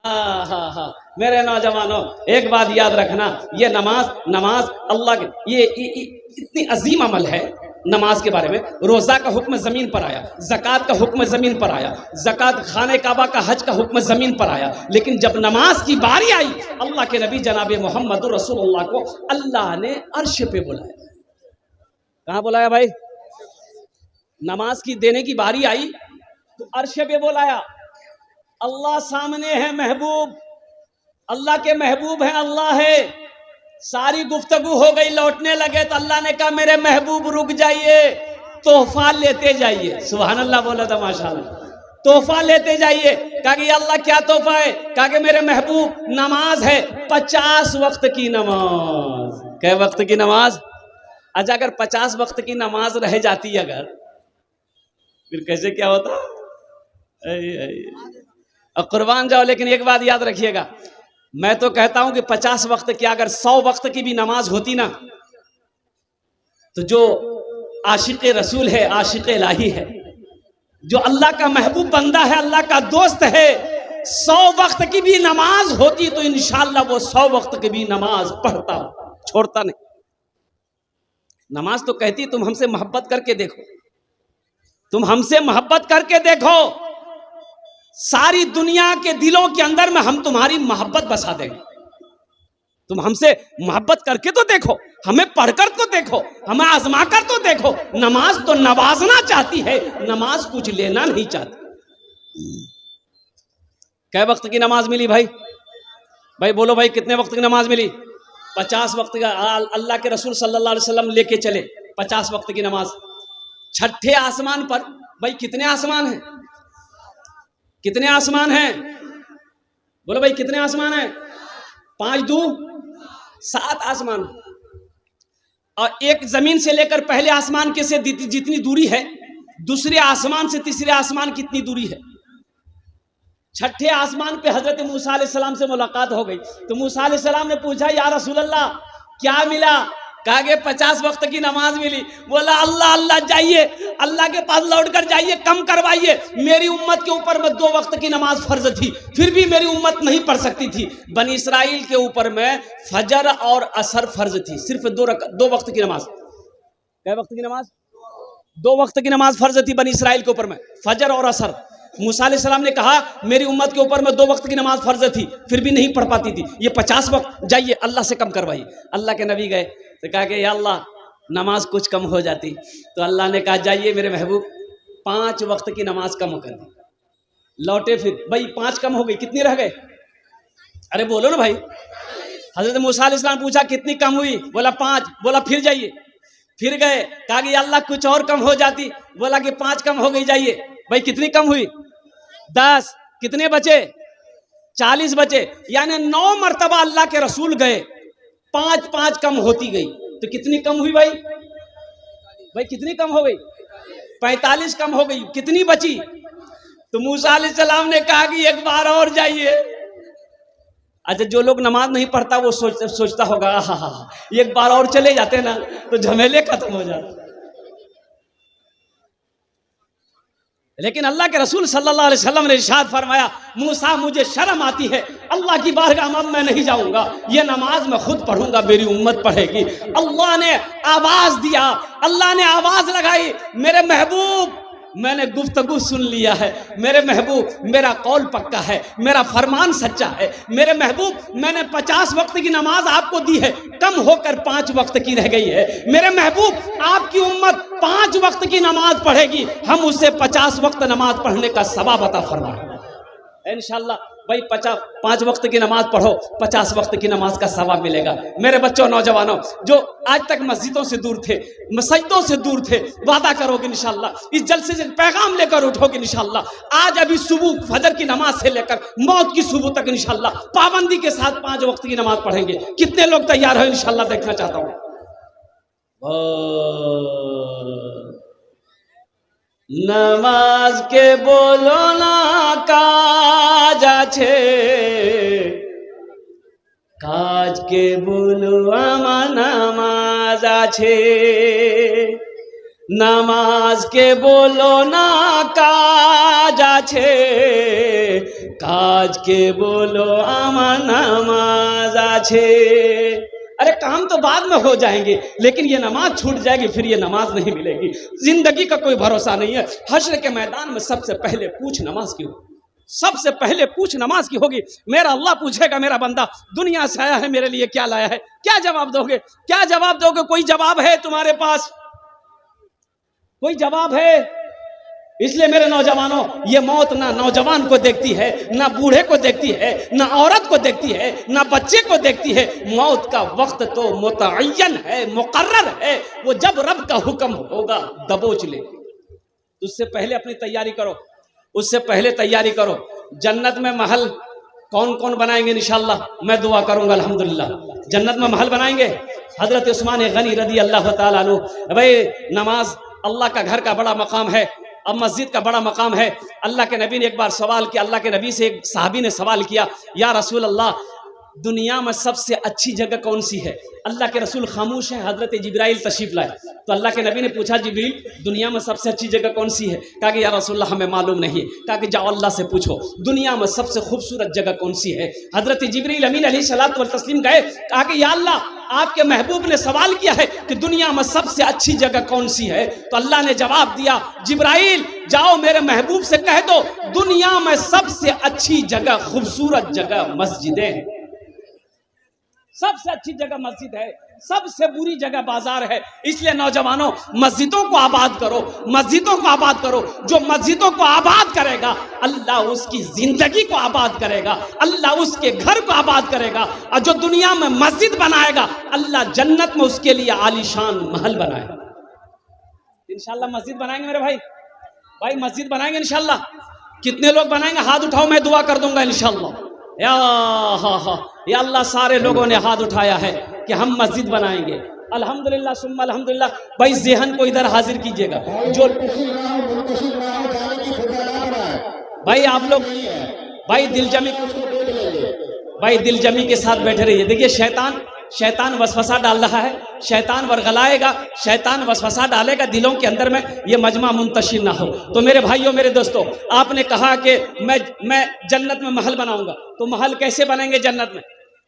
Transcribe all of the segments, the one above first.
हाँ हाँ हाँ, मेरे नौजवानों एक बात याद रखना, ये नमाज नमाज अल्लाह के ये इतनी अजीम अमल है। नमाज के बारे में रोज़ा का हुक्म ज़मीन पर आया, ज़कात का हुक्म ज़मीन पर आया, ज़कात खाने काबा का हज का हुक्म ज़मीन पर आया, लेकिन जब नमाज की बारी आई अल्लाह के नबी जनाब मोहम्मद रसूलुल्लाह को अल्लाह ने अर्श पे बुलाया। कहाँ बुलाया भाई? नमाज की देने की बारी आई तो अर्श पे बुलाया। अल्लाह सामने है, महबूब अल्लाह के महबूब है, अल्लाह है। सारी गुफ्तगू हो गई, लौटने लगे तो अल्लाह ने कहा मेरे महबूब रुक जाइए, तोहफा लेते जाइए। सुभान अल्लाह बोला था माशाल्लाह, तोहफा लेते जाइए। कहा कि अल्लाह क्या तोहफा है? कहा कि मेरे महबूब नमाज है, 50 वक्त की नमाज। कै वक्त की नमाज? अच्छा, अगर 50 वक्त की नमाज रह जाती अगर, फिर कैसे क्या होता? और कुर्बान जाओ। लेकिन एक बात याद रखिएगा, मैं तो कहता हूं कि 50 वक्त की अगर 100 वक्त की भी नमाज होती ना, तो जो आशिक रसूल है, आशिक इलाही है, जो अल्लाह का महबूब बंदा है, अल्लाह का दोस्त है, 100 वक्त की भी नमाज होती तो इंशाअल्लाह वो 100 वक्त की भी नमाज पढ़ता, छोड़ता नहीं। नमाज तो कहती तुम हमसे मोहब्बत करके देखो, तुम हमसे मोहब्बत करके देखो, सारी दुनिया के दिलों के अंदर में हम तुम्हारी मोहब्बत बसा देंगे। तुम हमसे मोहब्बत करके तो देखो, हमें पढ़कर तो देखो, हमें आजमा कर तो देखो। नमाज तो नवाजना चाहती है, नमाज कुछ लेना नहीं चाहती। कै वक्त की नमाज मिली भाई? भाई बोलो भाई, कितने वक्त की नमाज मिली? 50 वक्त का। अल्लाह के रसूल सल्लल्लाहु अलैहि वसल्लम लेके चले 50 वक्त की नमाज। छठे आसमान पर, भाई कितने आसमान हैं? कितने आसमान हैं? बोलो भाई कितने आसमान हैं? 5 दूँ 7 आसमान। और एक जमीन से लेकर पहले आसमान के से जितनी दूरी है, दूसरे आसमान से तीसरे आसमान कितनी दूरी है। छठे आसमान पे हजरत मूसा अलैहिस्सलाम से मुलाकात हो गई तो मूसा अलैहिस्सलाम ने पूछा या रसूल अल्लाह क्या मिला? कहा कि 50 वक्त की नमाज मिली। बोला अल्लाह अल्लाह जाइए, अल्लाह के पास लौट कर जाइए, कम करवाइए। मेरी उम्मत के ऊपर में 2 वक्त की नमाज फर्ज थी, फिर भी मेरी उम्मत नहीं पढ़ सकती थी। बनी इसराइल के ऊपर में फजर और असर फर्ज थी, सिर्फ 2 वक्त की नमाज। क्या वक्त की नमाज? 2 वक्त की नमाज फर्ज थी बनी इसराइल के ऊपर में, फजर और असर। मूसा अलैहिस्सलाम ने कहा मेरी उम्मत के ऊपर में 2 वक्त की नमाज फर्ज थी, फिर भी नहीं पढ़ पाती थी, ये 50 वक्त, जाइए अल्लाह से कम करवाइए। अल्लाह के नबी गए तो कहा कि या अल्लाह नमाज कुछ कम हो जाती, तो अल्लाह ने कहा जाइए मेरे महबूब 5 वक्त की नमाज कम कर दी। लौटे फिर, भाई 5 कम हो गई, कितनी रह गए? अरे बोलो ना भाई। हजरत मूसा अलैहिस्सलाम पूछा कितनी कम हुई? बोला 5। बोला फिर जाइए, फिर गए, कहा कि अल्लाह कुछ और कम हो जाती। बोला कि 5 कम हो गई, जाइए। भाई कितनी कम हुई? 10। कितने बचे? 40 बचे। यानी 9 मरतबा अल्लाह के रसूल गए, 5 कम होती गई। तो कितनी कम हुई भाई? भाई कितनी कम हो गई? 45 कम हो गई। कितनी बची? तो मूसा अलैहिस्सलाम ने कहा कि एक बार और जाइए। अच्छा, जो लोग नमाज नहीं पढ़ता वो सोचता होगा हाँ, एक बार और चले जाते ना तो झमेले खत्म हो जाते। लेकिन अल्लाह के रसूल सल्लल्लाहु अलैहि वसल्लम ने इरशाद फरमाया मूसा मुझे शर्म आती है, अल्लाह की बारगाह में मैं नहीं जाऊंगा, ये नमाज मैं खुद पढ़ूंगा, मेरी उम्मत पढ़ेगी। अल्लाह ने आवाज दिया, अल्लाह ने आवाज लगाई, मेरे महबूब मैंने गुफ्तगू सुन लिया है, मेरे महबूब मेरा कौल पक्का है, मेरा फरमान सच्चा है, मेरे महबूब मैंने 50 वक्त की नमाज आपको दी है, कम होकर 5 वक्त की रह गई है। मेरे महबूब आपकी उम्मत 5 वक्त की नमाज पढ़ेगी, हम उसे 50 वक्त नमाज पढ़ने का सवाब अता फरमाएंगे इंशाअल्लाह। भाई 5 वक्त की नमाज पढ़ो, 50 वक्त की नमाज का सवाब मिलेगा। मेरे बच्चों नौजवानों जो आज तक मस्जिदों से दूर थे, मस्जिदों से दूर थे, वादा करोगे इंशाअल्लाह इस जलसे से पैगाम लेकर उठोगे इंशाअल्लाह। आज अभी सुबह फजर की नमाज से लेकर मौत की सुबह तक इंशाअल्लाह पाबंदी के साथ 5 वक्त की नमाज पढ़ेंगे। कितने लोग तैयार हो इंशाअल्लाह? देखना चाहता हूँ। नमाज के बोलो ना काज आछे, काज के बोलो आमा नामाज आछे। নামাজ কে বলো না কাজ আছে, काज के बोलो आमा नमाज आछे। अरे काम तो बाद में हो जाएंगे, लेकिन ये नमाज छूट जाएगी, फिर ये नमाज नहीं मिलेगी। जिंदगी का कोई भरोसा नहीं है। हश्र के मैदान में सबसे पहले पूछ नमाज की होगी, सबसे पहले पूछ नमाज की होगी। मेरा अल्लाह पूछेगा, मेरा बंदा दुनिया से आया है, मेरे लिए क्या लाया है? क्या जवाब दोगे? क्या जवाब दोगे? कोई जवाब है तुम्हारे पास? कोई जवाब है? इसलिए मेरे नौजवानों, ये मौत ना नौजवान को देखती है, ना बूढ़े को देखती है, ना औरत को देखती है, ना बच्चे को देखती है। मौत का वक्त तो मुतअय्यन है, मुकर्रर है। वो जब रब का हुक्म होगा दबोच ले। उससे पहले अपनी तैयारी करो, उससे पहले तैयारी करो। जन्नत में महल कौन कौन बनाएंगे? इंशाअल्लाह मैं दुआ करूंगा। अल्हम्दुलिल्लाह जन्नत में महल बनाएंगे। हजरत उस्मान गनी रदी अल्लाह ताला अन्हु। भाई नमाज अल्लाह का घर का बड़ा मकाम है, अब मस्जिद का बड़ा मकाम है। अल्लाह के नबी ने एक बार सवाल किया, अल्लाह के नबी से एक साहबी ने सवाल किया, या रसूल अल्लाह दुनिया में सबसे अच्छी जगह कौन सी है? अल्लाह के रसूल खामोश हैं। हजरत जिब्राइल तशरीफ लाए तो अल्लाह के नबी ने पूछा, जिब्रील दुनिया में सबसे अच्छी जगह कौन सी है? कहा कि या रसूल अल्लाह हमें मालूम नहीं है। कहा कि जाओ अल्लाह से पूछो दुनिया में सबसे खूबसूरत जगह कौन सी है। हजरत जिब्रील अमीन अलैहिस्सलातु व तस्लीम गए, कहा कि या अल्लाह आपके महबूब ने सवाल किया है कि दुनिया में सबसे अच्छी जगह कौन सी है। तो अल्लाह ने जवाब दिया, जिब्राइल जाओ मेरे महबूब से कह दो दुनिया में सबसे अच्छी जगह, खूबसूरत जगह मस्जिदें हैं। सबसे अच्छी जगह मस्जिद है, सबसे बुरी जगह बाजार है। इसलिए नौजवानों मस्जिदों को आबाद करो, मस्जिदों को आबाद करो। जो मस्जिदों को आबाद करेगा अल्लाह उसकी जिंदगी को आबाद करेगा, अल्लाह उसके घर को आबाद करेगा। और जो दुनिया में मस्जिद बनाएगा अल्लाह जन्नत में उसके लिए आलीशान महल बनाएगा। इंशाल्लाह मस्जिद बनाएंगे मेरे भाई, भाई मस्जिद बनाएंगे इंशाल्लाह। कितने लोग बनाएंगे? हाथ उठाओ, मैं दुआ कर दूंगा इंशाल्लाह। या अल्लाह सारे लोगों ने हाथ उठाया है कि हम मस्जिद बनाएंगे। अल्हम्दुलिल्लाह सुम्मा अल्हम्दुलिल्लाह। भाई ज़हन को इधर हाजिर कीजिएगा। जो भाई आप लोग भाई दिलजमी के साथ बैठे रहिए। देखिए शैतान वसवसा डाल रहा है, शैतान वर्गलाएगा, शैतान वसवसा डालेगा दिलों के अंदर में, ये मजमा मुंतशिर ना हो। तो मेरे भाइयों मेरे दोस्तों, आपने कहा कि मैं जन्नत में महल बनाऊंगा, तो महल कैसे बनेंगे? जन्नत में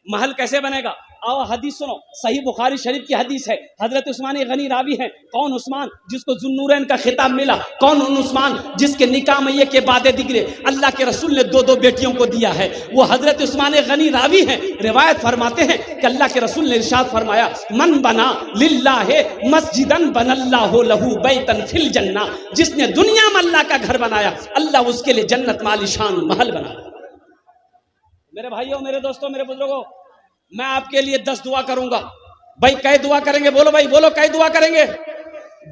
महल कैसे बनेगा? आओ हदीस सुनो, सही बुखारी शरीफ की हदीस है। हजरत उस्मान गनी रावी है। कौन उस्मान? जिसको जुन्नूरैन का खिताब मिला। कौन उस्मान? जिसके निकाह में ये के बादे दिगरे अल्लाह के रसूल ने 2-2 बेटियों को दिया है। वो हजरत उस्मान गनी रावी हैं। रिवायत फरमाते हैं कि अल्लाह के रसूल ने इरशाद फरमाया, मन बना लिल्लाहि मस्जिदन बनल्लाहु लहू बैतन फिल जन्ना। जिसने दुनिया में अल्लाह का घर बनाया अल्लाह उसके लिए जन्नत में आलीशान महल बनाया। मेरे भाइयों मेरे दोस्तों मेरे बुजुर्गों, मैं आपके लिए 10 दुआ करूंगा। भाई कई दुआ करेंगे? बोलो भाई, बोलो कई दुआ करेंगे?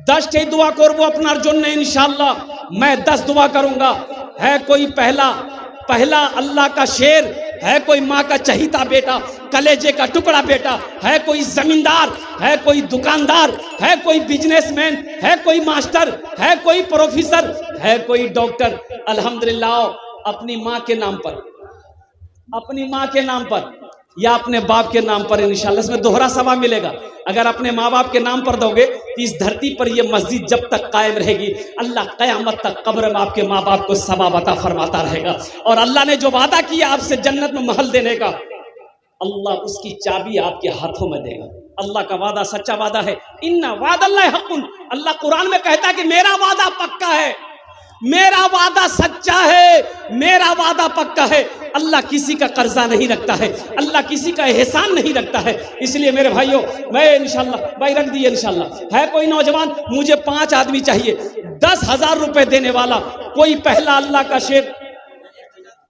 10 दुआ करबो अपनार जन्य इंशाअल्लाह। मैं 10 दुआ करूंगा। है कोई पहला अल्लाह का शेर, है कोई माँ का चहीता बेटा, कलेजे का टुकड़ा बेटा, है कोई जमींदार, है कोई दुकानदार, है कोई बिजनेसमैन, है कोई मास्टर, है कोई प्रोफेसर, है कोई डॉक्टर। अल्हम्दुलिल्लाह अपनी माँ के नाम पर, अपनी माँ के नाम पर या अपने बाप के नाम पर इंशाअल्लाह इसमें दोहरा सवाब मिलेगा। अगर अपने माँ बाप के नाम पर दोगे तो इस धरती पर ये मस्जिद जब तक कायम रहेगी अल्लाह क़यामत तक कब्र में आपके माँ बाप को सवाब अता फरमाता रहेगा। और अल्लाह ने जो वादा किया आपसे जन्नत में महल देने का, अल्लाह उसकी चाबी आपके हाथों में देगा। अल्लाह का वादा सच्चा वादा है। इन्ना वादल्लाहि हक़्क़ुन। अल्लाह कुरान में कहता है कि मेरा वादा पक्का है, मेरा वादा सच्चा है, मेरा वादा पक्का है। अल्लाह किसी का कर्जा नहीं रखता है, अल्लाह किसी का एहसान नहीं रखता है। इसलिए मेरे भाइयों मैं इंशाल्लाह, भाई रख दिए इंशाल्लाह। है कोई नौजवान? मुझे 5 आदमी चाहिए 10,000 रुपए देने वाला। कोई पहला अल्लाह का शेर